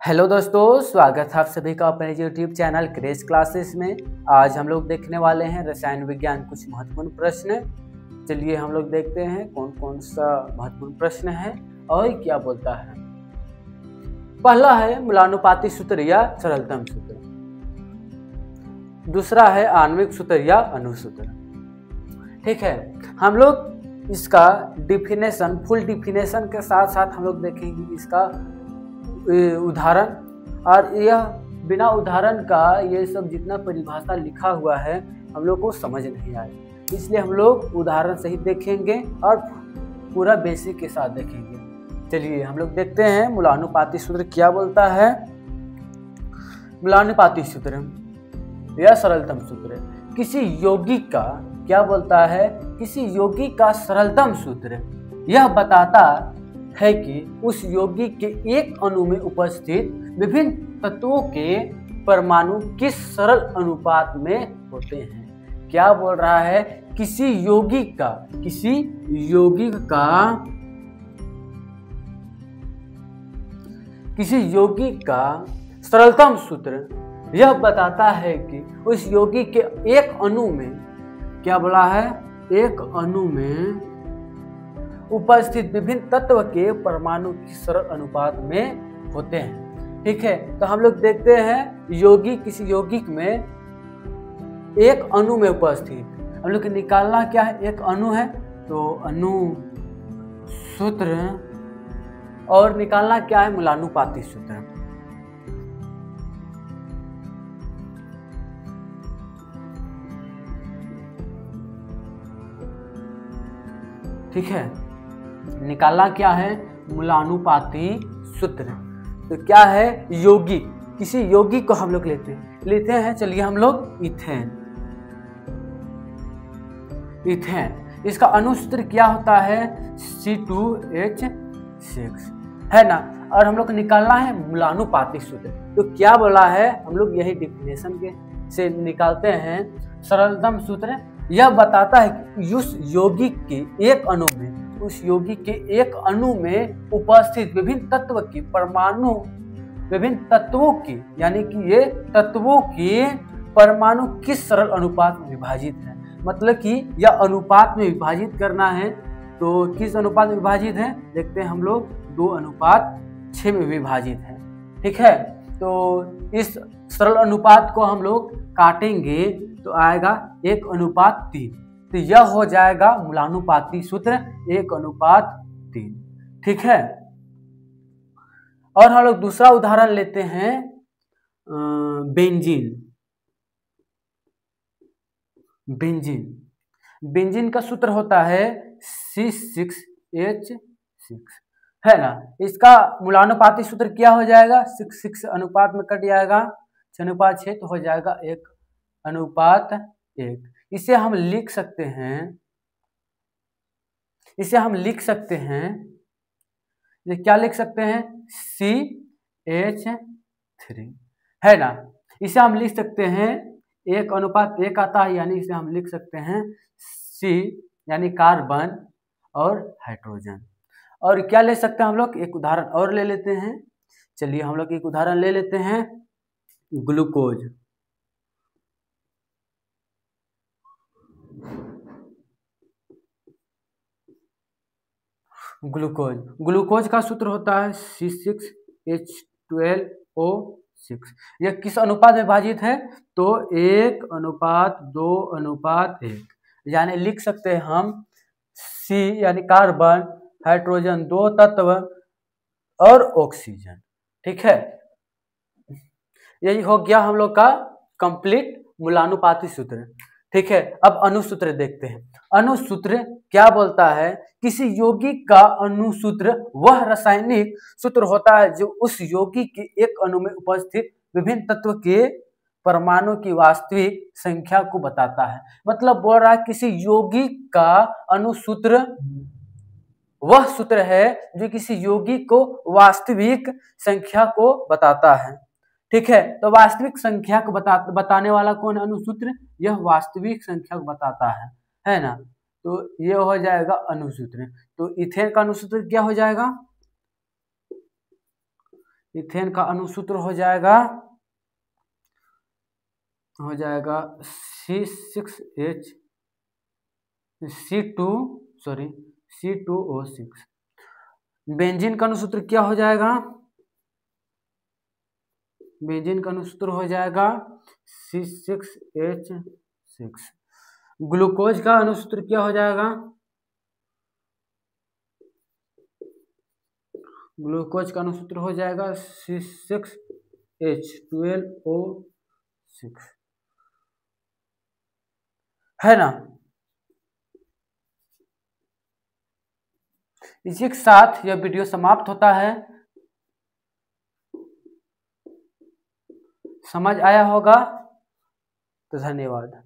Hello दोस्तों, स्वागत है आप सभी का अपने यूट्यूब चैनल क्रेज क्लासेस में। आज हम लोग देखने वाले हैं रसायन विज्ञान कुछ महत्वपूर्ण प्रश्न। चलिए हम लोग देखते हैं कौन कौन सा महत्वपूर्ण प्रश्न है और क्या बोलता है। पहला है मूलानुपाती सूत्र या सरलतम सूत्र। दूसरा है आणविक सूत्र या अणुसूत्र। ठीक है, हम लोग इसका डिफिनेशन, फुल डिफिनेशन के साथ साथ हम लोग देखेंगे इसका उदाहरण, और यह बिना उदाहरण का ये सब जितना परिभाषा लिखा हुआ है हम लोग को समझ नहीं आएगा, इसलिए हम लोग उदाहरण सहित देखेंगे और पूरा बेसिक के साथ देखेंगे। चलिए हम लोग देखते हैं मूलानुपाती सूत्र क्या बोलता है। मूलानुपाती सूत्र या सरलतम सूत्र किसी यौगिक का क्या बोलता है, किसी यौगिक का सरलतम सूत्र यह बताता है कि उस यौगिक के एक अणु में उपस्थित विभिन्न तत्वों के परमाणु किस सरल अनुपात में होते हैं। क्या बोल रहा है, किसी यौगिक का सरलतम सूत्र यह बताता है कि उस यौगिक के एक अणु में, क्या बोला है, एक अणु में उपस्थित विभिन्न तत्व के परमाणु किस सरल अनुपात में होते हैं। ठीक है, तो हम लोग देखते हैं यौगिक, किसी यौगिक में एक अणु में उपस्थित, हम लोग को निकालना क्या है, एक अणु है तो अणु सूत्र, और निकालना क्या है, मूलानुपाती सूत्र। ठीक है, निकालना क्या है, मूलानुपाती सूत्र। तो क्या है, यौगिक, किसी यौगिक को हम लोग लेते हैं। चलिए हम लोग इथेन, इसका अणुसूत्र क्या होता है, C2H6 है ना, और हम लोग को निकालना है मूलानुपाती सूत्र। तो क्या बोला है, हम लोग यही डिफिनेशन के से निकालते हैं। सरलतम सूत्र यह बताता है कि उस यौगिक के एक अणु में, उस यौगिक के एक अणु में उपस्थित विभिन्न तत्व के परमाणु, विभिन्न तत्वों के, यानी कि ये तत्वों के परमाणु किस सरल अनुपात में विभाजित है। मतलब कि यह अनुपात में विभाजित करना है, तो किस अनुपात में विभाजित है, देखते हैं हम लोग 2:6 में विभाजित है। ठीक है, तो इस सरल अनुपात को हम लोग काटेंगे तो आएगा 1:3। तो यह हो जाएगा मूलानुपाती सूत्र 1:3। ठीक है, और हम लोग दूसरा उदाहरण लेते हैं, बेंजीन का सूत्र होता है C6H6 है ना। इसका मूलानुपाती सूत्र क्या हो जाएगा, 6 अनुपात में कट जाएगा, 6:6 तो हो जाएगा 1:1। इसे हम लिख सकते हैं, ये क्या लिख सकते हैं, CH3 है ना। इसे हम लिख सकते हैं 1:1 आता है, यानी इसे हम लिख सकते हैं C यानी कार्बन और हाइड्रोजन। और क्या ले सकते हैं हम लोग, एक उदाहरण और ले लेते हैं। चलिए हम लोग एक उदाहरण ले लेते हैं, ग्लूकोज। ग्लूकोज का सूत्र होता है C6H12O6। यह किस अनुपात में विभाजित है, तो 1:2:1, यानी लिख सकते हैं हम C यानी कार्बन, हाइड्रोजन 2 तत्व और ऑक्सीजन। ठीक है, यही हो गया हम लोग का कंप्लीट मूलानुपाती सूत्र। ठीक है, अब अणुसूत्र देखते हैं। अणुसूत्र क्या बोलता है, किसी यौगिक का अणुसूत्र वह रासायनिक सूत्र होता है जो उस यौगिक के एक अणु में उपस्थित विभिन्न तत्व के परमाणु की वास्तविक संख्या को बताता है। मतलब बोल रहा है किसी यौगिक का अणुसूत्र वह सूत्र है जो किसी यौगिक को वास्तविक संख्या को बताता है। ठीक है, तो वास्तविक संख्या को बताने वाला कौन है, अणुसूत्र, यह वास्तविक संख्या को बताता है ना। तो ये हो जाएगा अणुसूत्र। तो इथेन का अणुसूत्र क्या हो जाएगा, इथेन का अनुसूत्र हो जाएगा C6H C2O6। बेंजीन का अनुसूत्र क्या हो जाएगा? बेंजीन का अनुसूत्र हो जाएगा C6H6। ग्लूकोज का अनुसूत्र क्या हो जाएगा? ग्लूकोज का अनुसूत्र हो जाएगा C6H12O6, है ना। इसी के साथ यह वीडियो समाप्त होता है। समझ आया होगा तो धन्यवाद।